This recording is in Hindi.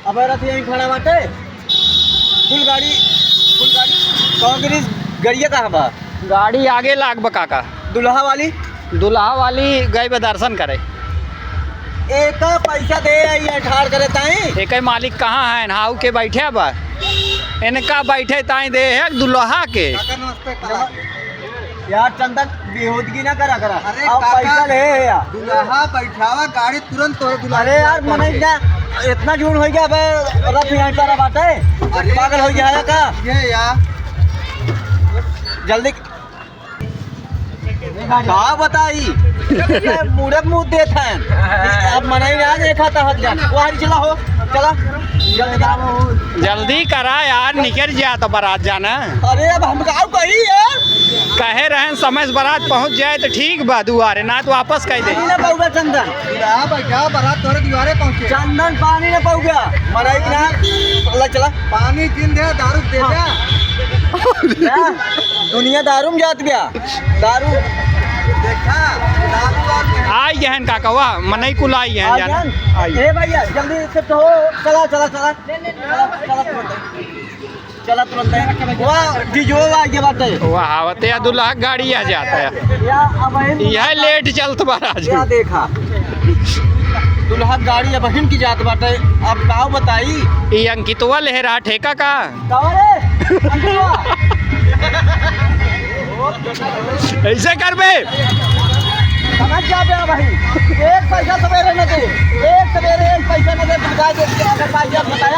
अब रथ यहीं खड़ा बाटे। फुल गाड़ी कांग्रेस गड़िया कहाँ बा? गाड़ी आगे लाग बका का। दुल्हा वाली गए बे दर्शन करे। एक पैसा दे आई ठाड़ करे ताई। एक मालिक कहाँ है हाउ के बैठे बा इनका बैठे ताई दे है दुल्हा के। यार चंदन बेहोदगी ना करा अरे अब पैसा ले यार। दुल्हा बैठावा गाड़ी तुरंत तो दुल्हा। अरे यार मने इतना झूठ हो गया बे। रथ यहाँ तारा बाटे पागल हो गया का ये यार जल्दी कहा बताई मुड़े मुँह देता है। अब मनाई ना देखा था हद जान वो चला हो चला जल्दी करा यार निकल जा तो बारात जाना। अरे अब हम गाँव कही यार कहे रहे समय से बारात पहुंच जाए तो ठीक बा दुआरे ना तो वापस कह दे। ना पऊगा चंदन दुल्हा बैठा बारात तोरे दीवारे पहुंचे। चंदन पानी ना पऊगा मनाई ना अल्लाह चला पानी किन दे दारू दे दे। दुनिया दारू में जात गया दारू देखा दारू और आई गहन का कवा मनई कुल आई है जाना आई। ए भैया जल्दी से तो चला तुरंत वाह डीजो आ गया बाटे। वाह आवते या दुल्हा गाड़ी आ जाता है या अब यह लेट चलत बाराज। क्या देखा दुल्हा गाड़ी अब बहन की जात बाटे। अब का बताई ये अंकितवा लहरा ठेका का ऐसे कर बे समझ जा बे भाई। एक पैसा सवेरे न दे एक पैसा न दे बताया